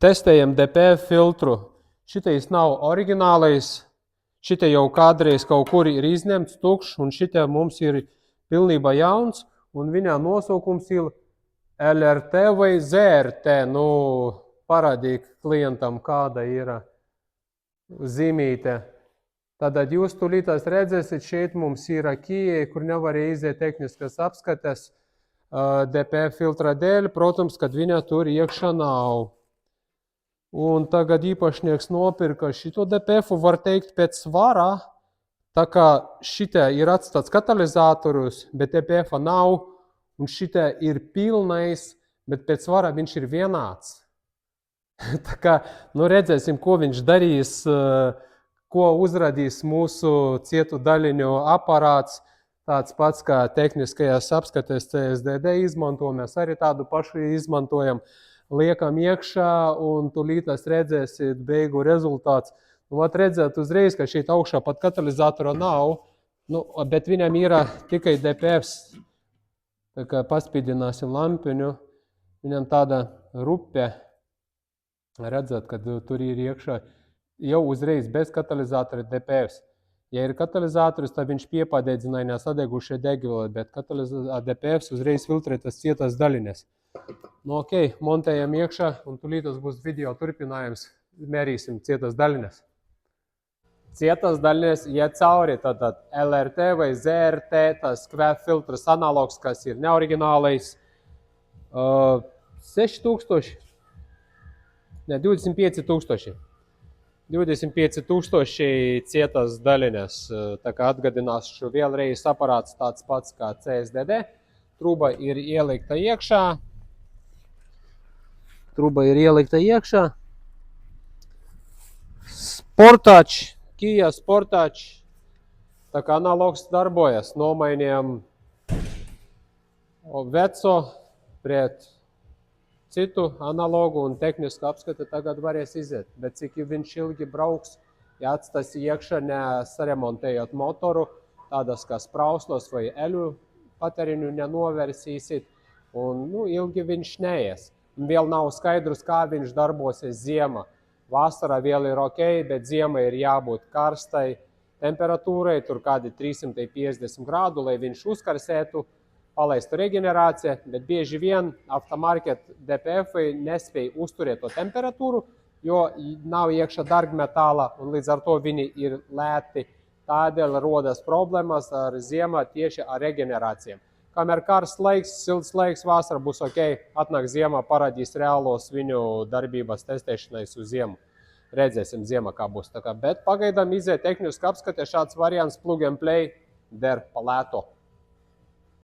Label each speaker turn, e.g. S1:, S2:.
S1: Testējam DPF filtru. Šitais nav oriģinālais. Šitie jau kādreiz kaut kur ir izņemts tukšs, un šitie mums ir pilnībā jauns, un viņā nosaukums ir LRT vai ZRT. Nu, parādīt klientam, kāda ir zīmīte. Tātad jūs tūlītās redzēsiet, šeit mums ir Kia, kur nevarēja iziet tehniskas apskates DPF filtra dēļ, protams, kad viņa tur iekšā nav. Un tagad īpašnieks nopirka šito DPF-u, var teikt, pēc svara, tā kā šitie ir atstāts katalizatorus, bet DPF-a nav, un šitie ir pilnais, bet pēc svara viņš ir vienāds. Tā kā, nu redzēsim, ko viņš darīs, ko uzradīs mūsu cietu daļiņu aparāts, tāds pats kā tehniskajās apskatēs CSDD izmanto, mēs arī tādu pašu izmantojam. Liekam iekšā un tūlītās redzēsiet beigu rezultāts. Nu, vat redzēt uzreiz, ka šeit augšā pat katalizatora nav, nu, bet viņam ir tikai DPFs. Tā kā paspīdināsim lampiņu, viņam tāda rupe, redzēt, kad tur ir iekšā jau uzreiz bez katalizatora DPFs. Ja ir katalizators, tad viņš piepadēdzināja sadegušie degvili, bet DPFs uzreiz filtrē tas cietās daļiņas. Nu, ok, montējam iekšā un tūlītos būs video turpinājums, mērīsim cietās daļiņas. Cietās daļiņas iet cauri, tātad LRT vai ZRT, tas QF filtras analogs, kas ir neoriģinālais, 6000, ne, 25 000. 25 000 cietās daļiņas, tā kā atgadināšu vēlreiz aparāts tāds pats kā CSDD. Truba ir ielikta iekšā. Sportač, Kia Sportač, tā kā analogs darbojas, nomainījām veco pret citu analogu un tehnisku apskati tagad varēs iziet, bet cik viņš ilgi brauks, ja atstās iekšā nesaremontējot motoru, tādas kā sprauslos vai eļu patēriņu nenovērsīsit, un nu, ilgi viņš neies. Un vēl nav skaidrs, kā viņš darbosies ziema. Vasarā vēl ir ok, bet ziema ir jābūt karstai temperatūrai, tur kādi 350 grādu, lai viņš uzkarsētu, palaistu reģenerācija, bet bieži vien aftermarket DPF-i nespēja uzturēt to temperatūru, jo nav iekšā dārgmetāla un līdz ar to viņi ir lēti. Tādēļ rodas problēmas ar ziemā tieši ar reģenerācijām. Kamēr karsts laiks, silts laiks, vasara būs ok, atnāk ziemā, parādīs reālos viņu darbības testēšanais uz ziemu. Redzēsim ziemā, kā būs. Bet pagaidām iziet tehniski apskatē šāds variants plug and play der pa lēto.